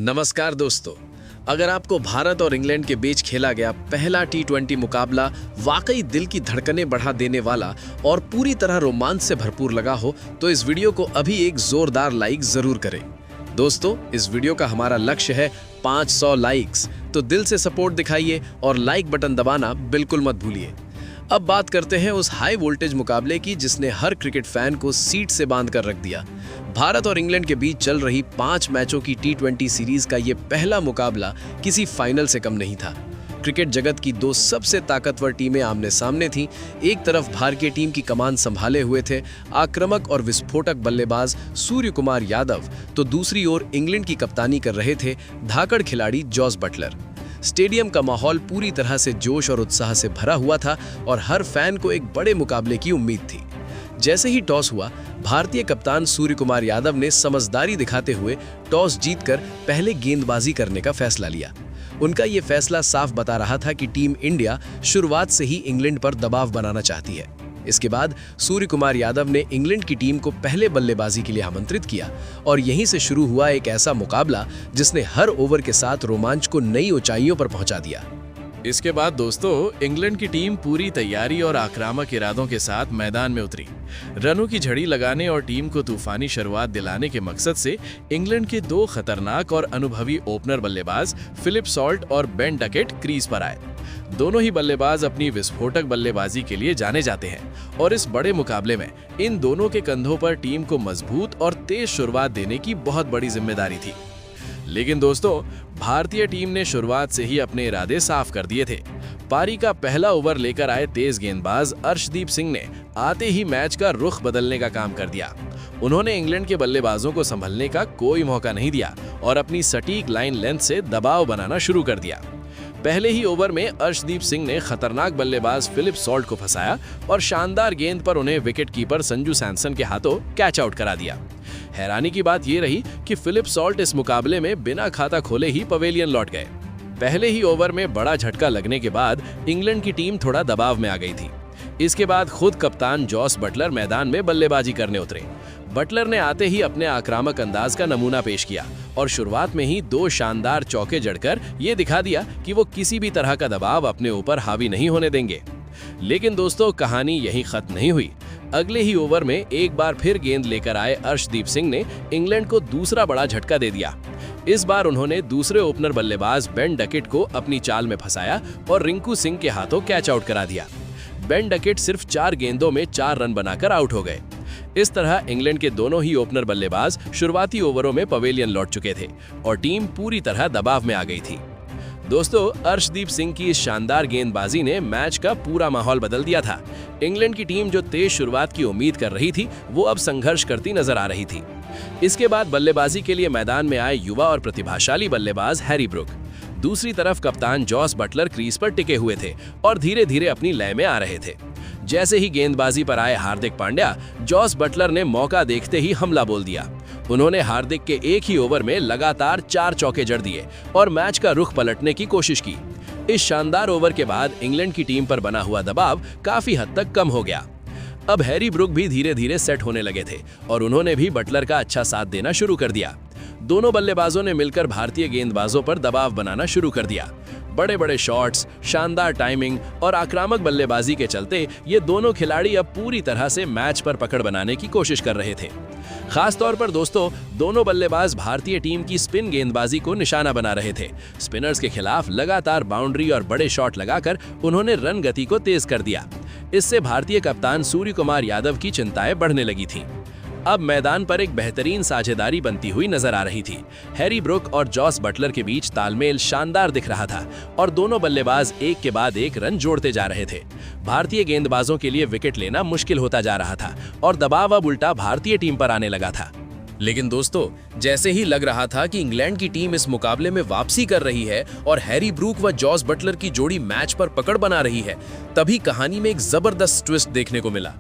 नमस्कार दोस्तों, अगर आपको भारत और इंग्लैंड के बीच खेला गया पहला टी20 मुकाबला वाकई दिल की धड़कनें बढ़ा देने वाला और पूरी तरह रोमांच से भरपूर लगा हो तो इस वीडियो को अभी एक जोरदार लाइक जरूर करें। दोस्तों, इस वीडियो का हमारा लक्ष्य है 500 लाइक्स, तो दिल से सपोर्ट दिखाइए और लाइक बटन दबाना बिल्कुल मत भूलिए। अब बात करते हैं उस हाई वोल्टेज मुकाबले की जिसने हर क्रिकेट फैन को सीट से बांध कर रख दिया। भारत और इंग्लैंड के बीच चल रही 5 मैचों की टी20 सीरीज का ये पहला मुकाबला किसी फाइनल से कम नहीं था। क्रिकेट जगत की दो सबसे ताकतवर टीमें आमने सामने थीं। एक तरफ भारतीय टीम की कमान संभाले हुए थे आक्रामक और विस्फोटक बल्लेबाज सूर्य कुमार यादव, तो दूसरी ओर इंग्लैंड की कप्तानी कर रहे थे धाकड़ खिलाड़ी जॉस बटलर। स्टेडियम का माहौल पूरी तरह से जोश और उत्साह से भरा हुआ था और हर फैन को एक बड़े मुकाबले की उम्मीद थी। जैसे ही टॉस हुआ, भारतीय कप्तान सूर्य कुमार यादव ने समझदारी दिखाते हुए टॉस जीतकर पहले गेंदबाजी करने का फैसला लिया। उनका ये फैसला साफ बता रहा था कि टीम इंडिया शुरुआत से ही इंग्लैंड पर दबाव बनाना चाहती है। इसके बाद सूर्य कुमार यादव ने इंग्लैंड की टीम को पहले बल्लेबाजी के लिए आमंत्रित किया और यहीं से शुरू हुआ एक ऐसा मुकाबला जिसने हर ओवर के साथ रोमांच को नई ऊंचाइयों पर पहुंचा दिया। इसके बाद दोस्तों, इंग्लैंड की टीम पूरी तैयारी और आक्रामक इरादों के साथ मैदान में उतरी। रनों की झड़ी लगाने और टीम को तूफानी शुरुआत दिलाने के मकसद से इंग्लैंड के दो खतरनाक और अनुभवी ओपनर बल्लेबाज फिलिप सॉल्ट और बेन डकेट क्रीज पर आए। दोनों ही बल्लेबाज अपनी विस्फोटक बल्लेबाजी के लिए जाने जाते हैं और इस बड़े मुकाबले में इन दोनों के कंधों पर टीम को मजबूत और तेज शुरुआत देने की बहुत बड़ी जिम्मेदारी थी। लेकिन दोस्तों, भारतीय टीम ने शुरुआत से ही अपने इरादे साफ कर दिए थे। पारी का पहला ओवर लेकर आए तेज गेंदबाज अर्शदीप सिंह ने आते ही मैच का रुख बदलने का काम कर दिया। उन्होंने इंग्लैंड के बल्लेबाजों को संभलने का कोई मौका नहीं दिया और अपनी सटीक लाइन लेंथ से दबाव बनाना शुरू कर दिया। पहले ही ओवर में अर्शदीप सिंह ने खतरनाक बल्लेबाज फिलिप सॉल्ट को फंसाया और शानदार गेंद पर उन्हें विकेटकीपर संजू सैमसन के हाथों कैच आउट करा दिया। हैरानी की बात यह रही कि फिलिप सॉल्ट इस मुकाबले में बिना खाता खोले ही पवेलियन लौट गए। पहले ही ओवर में बड़ा झटका लगने के बाद इंग्लैंड की टीम थोड़ा दबाव में आ गई थी। इसके बाद खुद कप्तान जॉस बटलर मैदान में बल्लेबाजी करने उतरे। बटलर ने आते ही अपने आक्रामक अंदाज का नमूना पेश किया और शुरुआत में ही 2 शानदार चौके जड़कर ये दिखा दिया कि वो किसी भी तरह का दबाव अपने ऊपर हावी नहीं होने देंगे। लेकिन दोस्तों, कहानी यहीं खत्म नहीं हुई। अगले ही ओवर में एक बार फिर गेंद लेकर आए अर्शदीप सिंह ने इंग्लैंड को दूसरा बड़ा झटका दे दिया। इस बार उन्होंने दूसरे ओपनर बल्लेबाज बेन डकेट को अपनी चाल में फंसाया और रिंकू सिंह के हाथों कैच आउट करा दिया। बेन डकेट सिर्फ 4 गेंदों में 4 रन बनाकर आउट हो गए। इस तरह इंग्लैंड के दोनों ही ओपनर बल्लेबाज शुरुआती ओवरों में पवेलियन लौट चुके थे और टीम पूरी तरह दबाव में आ गई थी। दोस्तों, अर्शदीप सिंह की इस शानदार गेंदबाजी ने मैच का पूरा माहौल बदल दिया था। इंग्लैंड की टीम जो तेज शुरुआत की उम्मीद कर रही थी, वो अब संघर्ष करती नजर आ रही थी। इसके बाद बल्लेबाजी के लिए मैदान में आए युवा और प्रतिभाशाली बल्लेबाज हैरी ब्रूक। दूसरी तरफ कप्तान जॉस बटलर क्रीज पर टिके हुए थे और धीरे धीरे अपनी लय में आ रहे थे। जैसे ही गेंदबाजी पर आए हार्दिक पांड्या, जॉस बटलर ने मौका देखते ही हमला बोल दिया। उन्होंने हार्दिक के एक ही ओवर में लगातार 4 चौके जड़ दिए और मैच का रुख पलटने की कोशिश की। इस शानदार ओवर के बाद इंग्लैंड की टीम पर बना हुआ दबाव काफी हद तक कम हो गया। अब हैरी ब्रूक भी धीरे धीरे सेट होने लगे थे और उन्होंने भी बटलर का अच्छा साथ देना शुरू कर दिया। दोनों बल्लेबाजों ने मिलकर भारतीय गेंदबाजों पर दबाव बनाना शुरू कर दिया। बड़े बड़े शॉट्स, शानदार टाइमिंग और आक्रामक बल्लेबाजी के चलते ये दोनों खिलाड़ी अब पूरी तरह से मैच पर पकड़ बनाने की कोशिश कर रहे थे। खास तौर पर दोस्तों, दोनों बल्लेबाज भारतीय टीम की स्पिन गेंदबाजी को निशाना बना रहे थे। स्पिनर्स के खिलाफ लगातार बाउंड्री और बड़े शॉट लगाकर उन्होंने रन गति को तेज कर दिया। इससे भारतीय कप्तान सूर्य कुमार यादव की चिंताएं बढ़ने लगी थीं। अब मैदान पर एक बेहतरीन साझेदारी बनती हुई नजर आ रही थी। हैरी ब्रूक और जॉस बटलर के बीच तालमेल शानदार दिख रहा था और दोनों बल्लेबाज एक के बाद एक रन जोड़ते जा रहे थे। भारतीय गेंदबाजों के लिए विकेट लेना मुश्किल होता जा रहा था और दबाव अब उल्टा भारतीय टीम पर आने लगा था। लेकिन दोस्तों, जैसे ही लग रहा था कि इंग्लैंड की टीम इस मुकाबले में वापसी कर रही है और हैरी ब्रूक व जॉस बटलर की जोड़ी मैच पर पकड़ बना रही है, तभी कहानी में एक जबरदस्त ट्विस्ट देखने को मिला।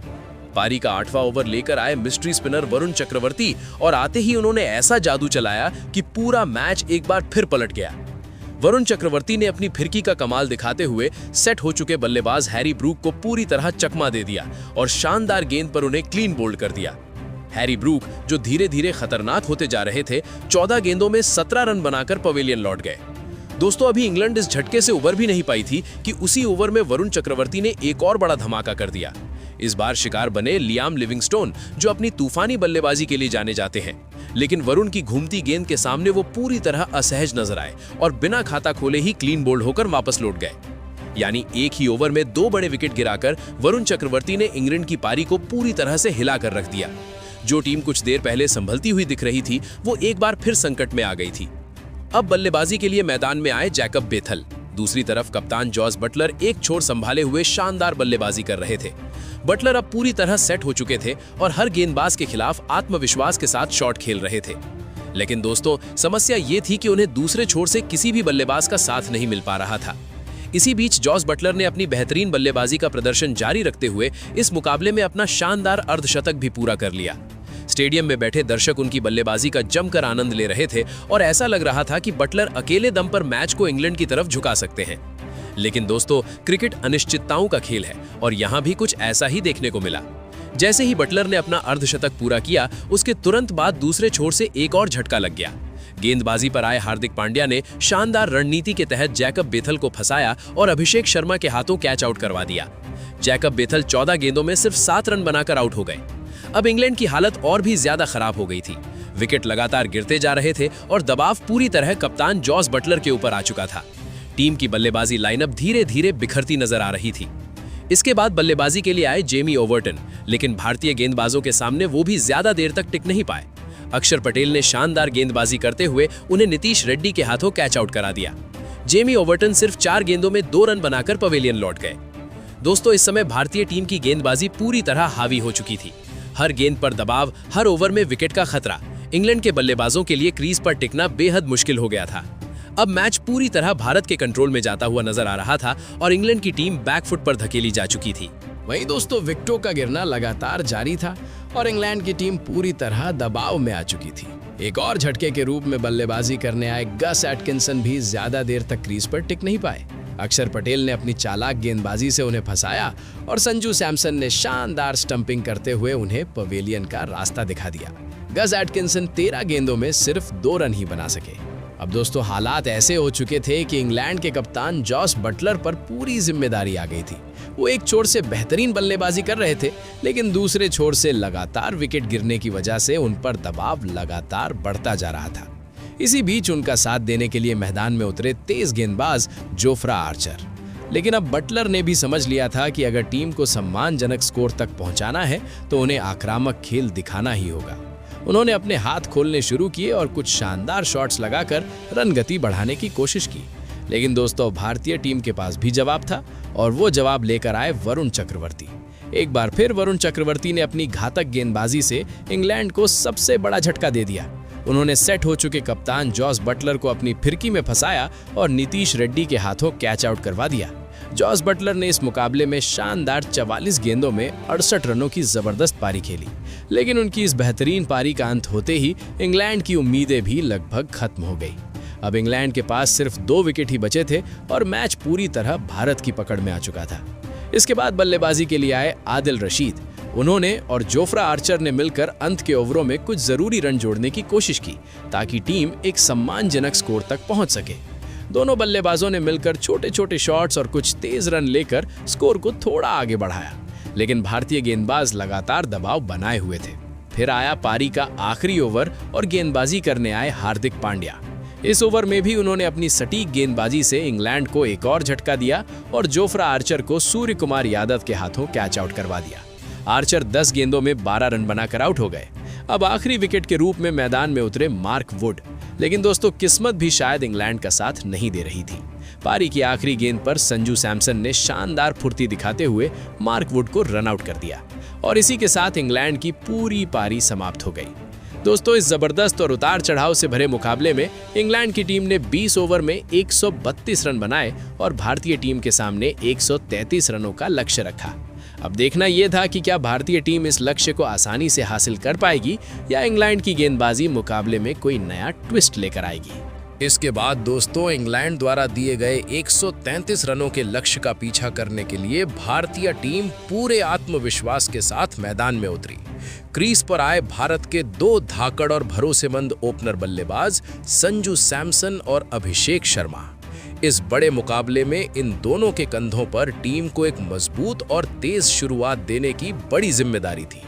पारी का 8वां ओवर लेकर आए मिस्ट्री स्पिनर वरुण चक्रवर्ती और आते ही उन्होंने ऐसा जादू चलाया कि पूरा मैच एक बार फिर पलट गया। वरुण चक्रवर्ती ने अपनी फिरकी का कमाल दिखाते हुए सेट हो चुके बल्लेबाज हैरी ब्रूक को पूरी तरह चकमा दे दिया और शानदार गेंद पर उन्हें क्लीन बोल्ड कर दिया। हैरी ब्रूक, जो धीरे धीरे खतरनाक होते जा रहे थे, 14 गेंदों में 17 रन बनाकर पवेलियन लौट गए। दोस्तों, अभी इंग्लैंड इस झटके से उबर भी नहीं पाई थी कि उसी ओवर में वरुण चक्रवर्ती ने एक और बड़ा धमाका कर दिया। इस बार शिकार बने लियाम लिविंगस्टोन, जो अपनी तूफानी बल्लेबाजी के लिए जाने जाते हैं। लेकिन वरुण की घूमती गेंद के सामने वो पूरी तरह असहज नजर आए और बिना खाता खोले ही क्लीन बोल्ड होकर वापस लौट गए। यानी एक ही ओवर में 2 बड़े विकेट गिराकर वरुण चक्रवर्ती ने इंग्लैंड की पारी को पूरी तरह से हिलाकर रख दिया। जो टीम कुछ देर पहले संभलती हुई दिख रही थी, वो एक बार फिर संकट में आ गई थी। अब बल्लेबाजी के लिए मैदान में आए जैकब बेथल। दूसरी तरफ कप्तान जॉस बटलर एक छोर संभाले हुए शानदार बल्लेबाजी कर रहे थे। बटलर अब पूरी तरह सेट हो चुके थे और हर गेंदबाज के खिलाफ आत्मविश्वास के साथ शॉट खेल रहे थे। लेकिन दोस्तों, समस्या ये थी कि उन्हें दूसरे छोर से किसी भी बल्लेबाज का साथ नहीं मिल पा रहा था। इसी बीच जॉस बटलर ने अपनी बेहतरीन बल्लेबाजी का प्रदर्शन जारी रखते हुए इस मुकाबले में अपना शानदार अर्धशतक भी पूरा कर लिया। स्टेडियम में बैठे दर्शक उनकी बल्लेबाजी का जमकर आनंद ले रहे थे और ऐसा लग रहा था कि बटलर अकेले दम पर मैच को इंग्लैंड की तरफ झुका सकते हैं। लेकिन दोस्तों, क्रिकेट अनिश्चितताओं का खेल है और यहाँ भी कुछ ऐसा ही देखने को मिला। जैसे ही बटलर ने अपना अर्धशतक पूरा किया, उसके तुरंत बाद दूसरे छोर से एक और झटका लग गया। गेंदबाजी पर आए हार्दिक पांड्या ने शानदार रणनीति के तहत जैकब बेथल को फंसाया और अभिषेक शर्मा के हाथों कैच आउट करवा दिया। जैकब बेथल 14 गेंदों में सिर्फ 7 रन बनाकर आउट हो गए। अब इंग्लैंड की हालत और भी ज्यादा खराब हो गई थी। विकेट लगातार गिरते जा रहे थे और दबाव पूरी तरह कप्तान जॉस बटलर के ऊपर आ चुका था। टीम की बल्लेबाजी लाइनअप धीरे धीरे बिखरती नजर आ रही थी। इसके बाद बल्लेबाजी के लिए आए जेमी ओवर्टन, लेकिन भारतीय गेंदबाजों के सामने वो भी ज्यादा देर तक टिक नहीं पाए। अक्षर पटेल ने शानदार गेंदबाजी करते हुए उन्हें नीतीश रेड्डी के हाथों कैच आउट करा दिया। जेमी ओवर्टन सिर्फ 4 गेंदों में 2 रन बनाकर पवेलियन लौट गए। दोस्तों, इस समय भारतीय टीम की गेंदबाजी पूरी तरह हावी हो चुकी थी। हर गेंद पर दबाव, हर ओवर में विकेट का खतरा। इंग्लैंड के बल्लेबाजों के लिए क्रीज पर टिकना बेहद मुश्किल हो गया था। अब मैच पूरी तरह भारत के कंट्रोल में जाता हुआ नजर आ रहा था और इंग्लैंड की टीम बैकफुट पर धकेली जा चुकी थी। वहीं दोस्तों, विकेटों का गिरना लगातार जारी था और इंग्लैंड की टीम पूरी तरह दबाव में आ चुकी थी। एक और झटके के रूप में बल्लेबाजी करने आए गस एटकिंसन भी ज्यादा देर तक क्रीज पर टिक नहीं पाए। अक्षर पटेल ने अपनी चालाक गेंदबाजी से उन्हें फंसाया और संजू सैमसन ने शानदार स्टंपिंग करते हुए उन्हें पवेलियन का रास्ता दिखा दिया। गस एटकिंसन 13 गेंदों में सिर्फ 2 रन ही बना सके। अब दोस्तों, हालात ऐसे हो चुके थे कि इंग्लैंड के कप्तान जॉस बटलर पर पूरी जिम्मेदारी आ गई थी। वो एक छोर से बेहतरीन बल्लेबाजी कर रहे थे, लेकिन दूसरे छोर से लगातार विकेट गिरने की वजह से उन पर दबाव लगातार बढ़ता जा रहा था। इसी बीच उनका साथ देने के लिए मैदान में उतरे तेज गेंदबाज जोफ्रा आर्चर। लेकिन अब बटलर ने भी समझ लिया था कि अगर टीम को सम्मानजनक स्कोर तक पहुंचाना है तो उन्हें आक्रामक खेल दिखाना ही होगा। उन्होंने अपने हाथ खोलने शुरू किए और कुछ शानदार शॉट्स लगाकर रन गति बढ़ाने की कोशिश की। लेकिन दोस्तों, भारतीय टीम के पास भी जवाब था और वो जवाब लेकर आए वरुण चक्रवर्ती। एक बार फिर वरुण चक्रवर्ती ने अपनी घातक गेंदबाजी से इंग्लैंड को सबसे बड़ा झटका दे दिया। उन्होंने सेट हो चुके कप्तान जॉस बटलर को अपनी फिरकी में फंसाया और नीतीश रेड्डी के हाथों कैच आउट करवा दिया। जॉस बटलर ने इस मुकाबले में शानदार 44 गेंदों में 68 रनों की जबरदस्त पारी खेली। लेकिन उनकी इस बेहतरीन पारी का अंत होते ही इंग्लैंड की उम्मीदें भी लगभग खत्म हो गई। अब इंग्लैंड के पास सिर्फ 2 विकेट ही बचे थे और मैच पूरी तरह भारत की पकड़ में आ चुका था। इसके बाद बल्लेबाजी के लिए आए आदिल रशीद। उन्होंने और जोफ्रा आर्चर ने मिलकर अंत के ओवरों में कुछ जरूरी रन जोड़ने की कोशिश की ताकि टीम एक सम्मानजनक स्कोर तक पहुंच सके। दोनों बल्लेबाजों ने मिलकर छोटे छोटे शॉट्स और कुछ तेज रन लेकर स्कोर को थोड़ा आगे बढ़ाया, लेकिन भारतीय गेंदबाज लगातार दबाव बनाए हुए थे। फिर आया पारी का आखिरी ओवर और गेंदबाजी करने आए हार्दिक पांड्या। इस ओवर में भी उन्होंने अपनी सटीक गेंदबाजी से इंग्लैंड को एक और झटका दिया और जोफ्रा आर्चर को सूर्य कुमार यादव के हाथों कैच आउट करवा दिया। आर्चर 10 गेंदों में 12 रन बनाकर आउट हो गए। अब आखिरी विकेट के रूप में मैदान में उतरे मार्क वुड। लेकिन दोस्तों, किस्मत भी शायद इंग्लैंड का साथ नहीं दे रही थी। पारी की आखिरी गेंद पर संजू सैमसन ने शानदार फुर्ती दिखाते हुए मार्क वुड को रन आउट कर दिया और इसी के साथ इंग्लैंड की पूरी पारी समाप्त हो गई। दोस्तों, इस जबरदस्त और उतार चढ़ाव से भरे मुकाबले में इंग्लैंड की टीम ने 20 ओवर में 132 रन बनाए और भारतीय टीम के सामने 133 रनों का लक्ष्य रखा। अब देखना यह था कि क्या भारतीय टीम इस लक्ष्य को आसानी से हासिल कर पाएगी या इंग्लैंड की गेंदबाजी मुकाबले में कोई नया ट्विस्ट लेकर आएगी। इसके बाद दोस्तों, इंग्लैंड द्वारा दिए गए 133 रनों के लक्ष्य का पीछा करने के लिए भारतीय टीम पूरे आत्मविश्वास के साथ मैदान में उतरी। क्रीज पर आए भारत के दो धाकड़ और भरोसेमंद ओपनर बल्लेबाज संजू सैमसन और अभिषेक शर्मा। इस बड़े मुकाबले में इन दोनों के कंधों पर टीम को एक मजबूत और तेज शुरुआत देने की बड़ी जिम्मेदारी थी।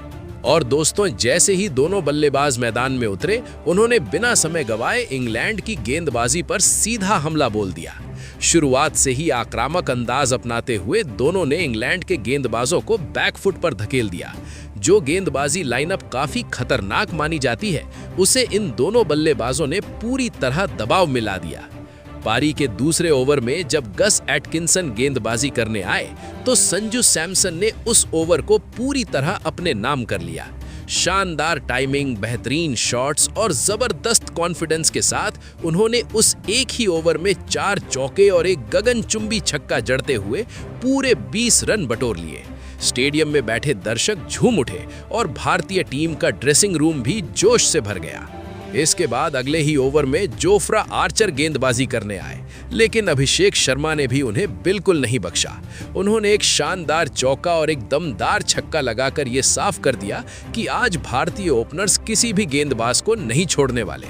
और दोस्तों, जैसे ही दोनों बल्लेबाज मैदान में उतरे, उन्होंने बिना समय गवाए इंग्लैंड की गेंदबाजी पर सीधा हमला बोल दिया। शुरुआत से ही आक्रामक अंदाज अपनाते हुए दोनों ने इंग्लैंड के गेंदबाजों को बैकफुट पर धकेल दिया। जो गेंदबाजी लाइनअप काफी खतरनाक मानी जाती है, उसे इन दोनों बल्लेबाजों ने पूरी तरह दबाव में ला दिया। पारी के दूसरे ओवर में जब गस एटकिंसन गेंदबाजी करने आए, तो संजू सैमसन ने उस ओवर को पूरी तरह अपने नाम कर लिया। शानदार टाइमिंग, बेहतरीन शॉट्स और जबरदस्त कॉन्फिडेंस के साथ उन्होंने उस एक ही ओवर में 4 चौके और एक गगनचुंबी छक्का जड़ते हुए पूरे 20 रन बटोर लिए। स्टेडियम में बैठे दर्शक झूम उठे और भारतीय टीम का ड्रेसिंग रूम भी जोश से भर गया। इसके बाद अगले ही ओवर में जोफ्रा आर्चर गेंदबाजी करने आए, लेकिन अभिषेक शर्मा ने भी उन्हें बिल्कुल नहीं बख्शा। उन्होंने एक शानदार चौका और एक दमदार छक्का लगाकर ये साफ कर दिया कि आज भारतीय ओपनर्स किसी भी गेंदबाज को नहीं छोड़ने वाले।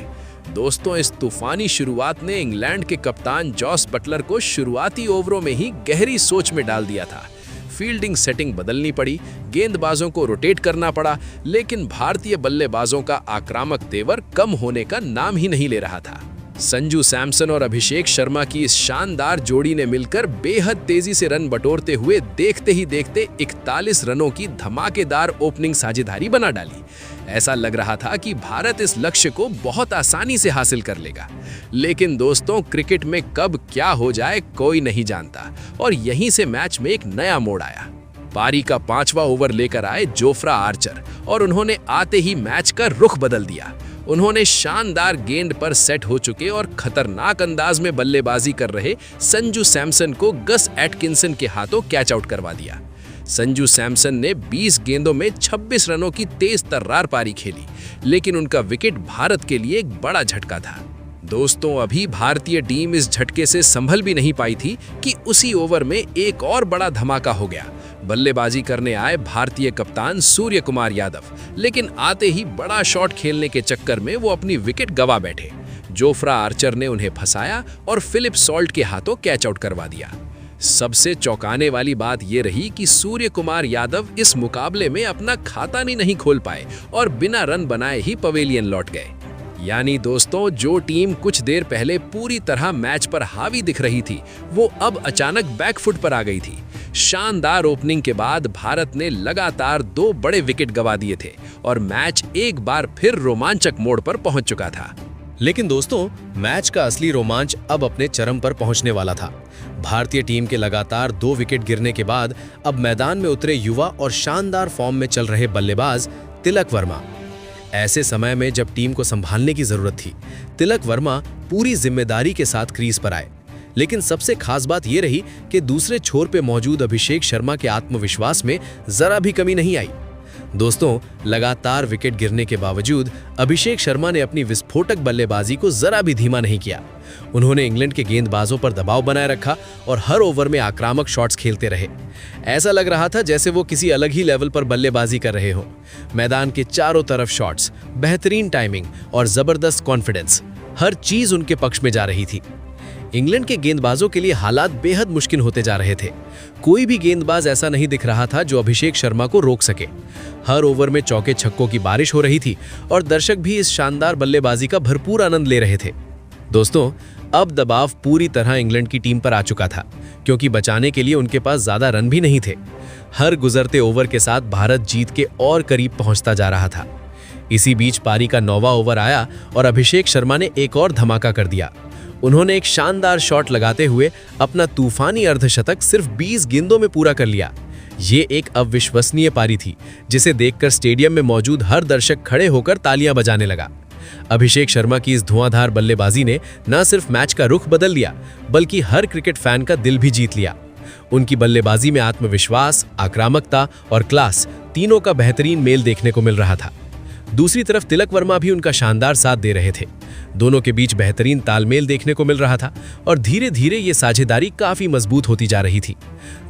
दोस्तों, इस तूफानी शुरुआत ने इंग्लैंड के कप्तान जॉस बटलर को शुरुआती ओवरों में ही गहरी सोच में डाल दिया था। फील्डिंग सेटिंग बदलनी पड़ी, गेंदबाजों को रोटेट करना पड़ा, लेकिन भारतीय बल्लेबाजों का आक्रामक तेवर कम होने का नाम ही नहीं ले रहा था। संजू सैमसन और अभिषेक शर्मा की इस शानदार जोड़ी ने मिलकर बेहद तेजी से रन बटोरते हुए देखते ही देखते 41 रनों की धमाकेदार ओपनिंग साझेदारी बना डाली। ऐसा लग रहा था कि भारत इस लक्ष्य को बहुत आसानी से हासिल कर लेगा। लेकिन दोस्तों, क्रिकेट में कब क्या हो जाए कोई नहीं जानता, और यहीं से मैच में एक नया मोड़ आया। पारी का 5वां ओवर लेकर आए जोफ्रा आर्चर और उन्होंने आते ही मैच का रुख बदल दिया। उन्होंने शानदार गेंद पर सेट हो चुके और खतरनाक अंदाज में बल्लेबाजी कर रहे संजू सैमसन को गस एटकिंसन के हाथों कैच आउट करवा दिया। संजू सैमसन ने 20 गेंदों में 26 रनों की तेज तर्रार पारी खेली, लेकिन उनका विकेट भारत के लिए एक बड़ा झटका था। दोस्तों, अभी भारतीय टीम इस झटके से संभल भी नहीं पाई थी कि उसी ओवर में एक और बड़ा धमाका हो गया। बल्लेबाजी करने आए भारतीय कप्तान सूर्य कुमार यादव, लेकिन आते ही बड़ा शॉट खेलने के चक्कर में वो अपनी विकेट गंवा बैठे। जोफ्रा आर्चर ने उन्हें फंसाया और फिलिप सॉल्ट के हाथों कैच आउट करवा दिया। सबसे चौंकाने वाली बात ये रही कि सूर्य कुमार यादव इस मुकाबले में अपना खाता नहीं खोल पाए और बिना रन बनाए ही पवेलियन लौट गए। यानी दोस्तों, जो टीम कुछ देर पहले पूरी तरह मैच पर हावी दिख रही थी, वो अब अचानक बैकफुट पर आ गई थी। शानदार ओपनिंग के बाद भारत ने लगातार 2 बड़े विकेट गंवा दिए थे और मैच एक बार फिर रोमांचक मोड़ पर पहुंच चुका था। लेकिन दोस्तों, मैच का असली रोमांच अब अपने चरम पर पहुंचने वाला था। भारतीय टीम के लगातार 2 विकेट गिरने के बाद अब मैदान में उतरे युवा और शानदार फॉर्म में चल रहे बल्लेबाज तिलक वर्मा। ऐसे समय में जब टीम को संभालने की जरूरत थी, तिलक वर्मा पूरी जिम्मेदारी के साथ क्रीज पर आए। लेकिन सबसे खास बात यह रही कि दूसरे छोर पे मौजूद अभिषेक शर्मा के आत्मविश्वास में जरा भी कमी नहीं आई। दोस्तों, लगातार विकेट गिरने के बावजूद अभिषेक शर्मा ने अपनी विस्फोटक बल्लेबाजी को जरा भी धीमा नहीं किया। उन्होंने इंग्लैंड के गेंदबाजों पर दबाव बनाए रखा और हर ओवर में आक्रामक शॉट्स खेलते रहे। ऐसा लग रहा था जैसे वो किसी अलग ही लेवल पर बल्लेबाजी कर रहे हों। मैदान के चारों तरफ शॉट्स, बेहतरीन टाइमिंग और जबरदस्त कॉन्फिडेंस, हर चीज उनके पक्ष में जा रही थी। इंग्लैंड के गेंदबाजों के लिए हालात बेहद मुश्किल होते जा रहे थे। कोई भी गेंदबाज ऐसा नहीं दिख रहा था जो अभिषेक शर्मा को रोक सके। हर ओवर में चौके छक्कों की बारिश हो रही थी और दर्शक भी इस शानदार बल्लेबाजी का भरपूर आनंद ले रहे थे। दोस्तों, अब दबाव पूरी तरह इंग्लैंड की टीम पर आ चुका था, क्योंकि बचाने के लिए उनके पास ज्यादा रन भी नहीं थे। हर गुजरते ओवर के साथ भारत जीत के और करीब पहुंचता जा रहा था। इसी बीच पारी का 9वां ओवर आया और अभिषेक शर्मा ने एक और धमाका कर दिया। उन्होंने एक शानदार शॉट लगाते हुए अपना तूफानी अर्धशतक सिर्फ 20 गेंदों में पूरा कर लिया। ये एक अविश्वसनीय पारी थी, जिसे देखकर स्टेडियम में मौजूद हर दर्शक खड़े होकर तालियां बजाने लगा। अभिषेक शर्मा की इस धुआंधार बल्लेबाजी ने न सिर्फ मैच का रुख बदल दिया, बल्कि हर क्रिकेट फैन का दिल भी जीत लिया। उनकी बल्लेबाजी में आत्मविश्वास, आक्रामकता और क्लास तीनों का बेहतरीन मेल देखने को मिल रहा था। दूसरी तरफ तिलक वर्मा भी उनका शानदार साथ दे रहे थे। दोनों के बीच बेहतरीन तालमेल देखने को मिल रहा था और धीरे धीरे ये साझेदारी काफी मजबूत होती जा रही थी।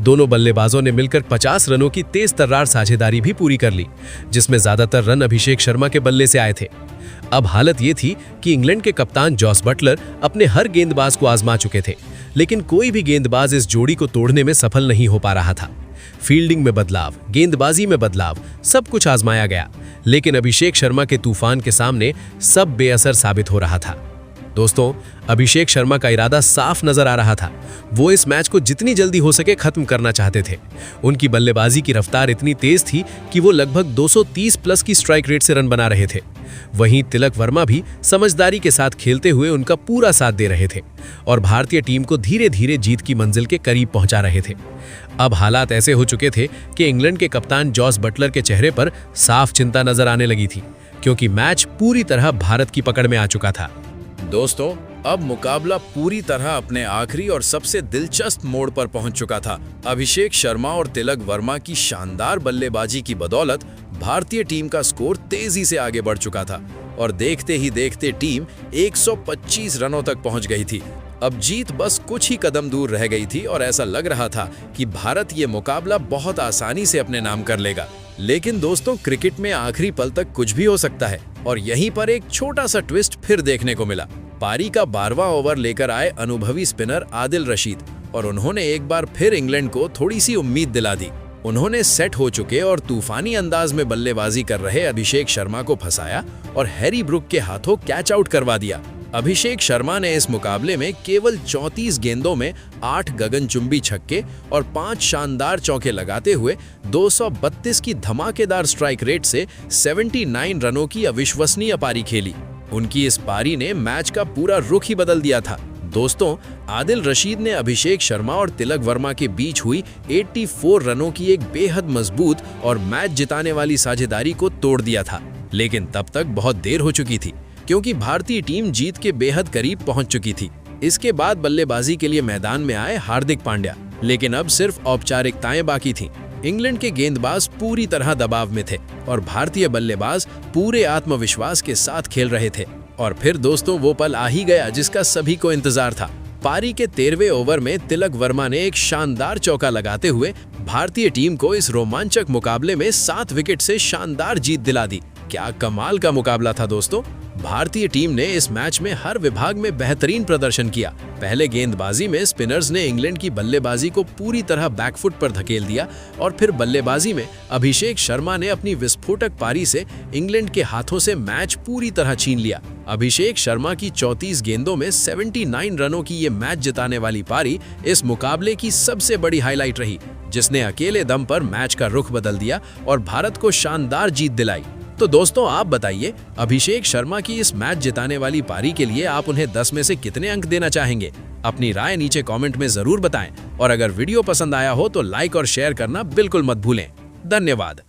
दोनों बल्लेबाजों ने मिलकर 50 रनों की तेज तर्रार साझेदारी भी पूरी कर ली, जिसमें ज्यादातर रन अभिषेक शर्मा के बल्ले से आए थे। अब हालत ये थी कि इंग्लैंड के कप्तान जॉस बटलर अपने हर गेंदबाज को आजमा चुके थे, लेकिन कोई भी गेंदबाज इस जोड़ी को तोड़ने में सफल नहीं हो पा रहा था। फील्डिंग में बदलाव, गेंदबाजी में बदलाव, सब कुछ आजमाया गया, लेकिन अभिषेक शर्मा के तूफान के सामने सब बेअसर साबित हो रहा था। दोस्तों, अभिषेक शर्मा का इरादा साफ नजर आ रहा था। वो इस मैच को जितनी जल्दी हो सके खत्म करना चाहते थे। उनकी बल्लेबाजी की रफ्तार इतनी तेज थी कि वो लगभग 230 प्लस की स्ट्राइक रेट से रन बना रहे थे। वहीं तिलक वर्मा भी समझदारी के साथ खेलते हुए उनका पूरा साथ दे रहे थे और भारतीय टीम को धीरे धीरे जीत की मंजिल के करीब पहुंचा रहे थे। अब हालात ऐसे हो चुके थे कि इंग्लैंड के कप्तान जॉस बटलर के चेहरे पर साफ चिंता नजर आने लगी थी, क्योंकि मैच पूरी तरह भारत की पकड़ में आ चुका था। दोस्तों, अब मुकाबला पूरी तरह अपने आखिरी और सबसे दिलचस्प मोड़ पर पहुंच चुका था। अभिषेक शर्मा और तिलक वर्मा की शानदार बल्लेबाजी की बदौलत भारतीय टीम का स्कोर तेजी से आगे बढ़ चुका था और देखते ही देखते टीम 125 रनों तक पहुंच गई थी। अब जीत बस कुछ ही कदम दूर रह गई थी और ऐसा लग रहा था कि भारत ये मुकाबला बहुत आसानी से अपने नाम कर लेगा। लेकिन दोस्तों, क्रिकेट में आखिरी पल तक कुछ भी हो सकता है और यहीं पर एक छोटा सा ट्विस्ट फिर देखने को मिला। पारी का 12वां ओवर लेकर आए अनुभवी स्पिनर आदिल रशीद और उन्होंने एक बार फिर इंग्लैंड को थोड़ी सी उम्मीद दिला दी। उन्होंने सेट हो चुके और तूफानी अंदाज में बल्लेबाजी कर रहे अभिषेक शर्मा को फंसाया और हैरी ब्रुक के हाथों कैच आउट करवा दिया। अभिषेक शर्मा ने इस मुकाबले में केवल 34 गेंदों में 8 गगनचुंबी छक्के और 5 शानदार चौके लगाते हुए 232 की धमाकेदार स्ट्राइक रेट से 79 रनों की अविश्वसनीय पारी खेली। उनकी इस पारी ने मैच का पूरा रुख ही बदल दिया था। दोस्तों, आदिल रशीद ने अभिषेक शर्मा और तिलक वर्मा के बीच हुई 84 रनों की एक बेहद मजबूत और मैच जिताने वाली साझेदारी को तोड़ दिया था, लेकिन तब तक बहुत देर हो चुकी थी, क्योंकि भारतीय टीम जीत के बेहद करीब पहुंच चुकी थी। इसके बाद बल्लेबाजी के लिए मैदान में आए हार्दिक पांड्या, लेकिन अब सिर्फ औपचारिकताएं बाकी थीं। इंग्लैंड के गेंदबाज पूरी तरह दबाव में थे और भारतीय बल्लेबाज पूरे आत्मविश्वास के साथ खेल रहे थे। और फिर दोस्तों, वो पल आ ही गया जिसका सभी को इंतजार था। पारी के 13वें ओवर में तिलक वर्मा ने एक शानदार चौका लगाते हुए भारतीय टीम को इस रोमांचक मुकाबले में 7 विकेट से शानदार जीत दिला दी। क्या कमाल का मुकाबला था दोस्तों। भारतीय टीम ने इस मैच में हर विभाग में बेहतरीन प्रदर्शन किया। पहले गेंदबाजी में स्पिनर्स ने इंग्लैंड की बल्लेबाजी को पूरी तरह बैकफुट पर धकेल दिया और फिर बल्लेबाजी में अभिषेक शर्मा ने अपनी विस्फोटक पारी से इंग्लैंड के हाथों से मैच पूरी तरह छीन लिया। अभिषेक शर्मा की 34 गेंदों में 79 रनों की ये मैच जिताने वाली पारी इस मुकाबले की सबसे बड़ी हाईलाइट रही, जिसने अकेले दम पर मैच का रुख बदल दिया और भारत को शानदार जीत दिलाई। तो दोस्तों, आप बताइए, अभिषेक शर्मा की इस मैच जिताने वाली पारी के लिए आप उन्हें 10 में से कितने अंक देना चाहेंगे? अपनी राय नीचे कमेंट में जरूर बताएं और अगर वीडियो पसंद आया हो तो लाइक और शेयर करना बिल्कुल मत भूलें। धन्यवाद।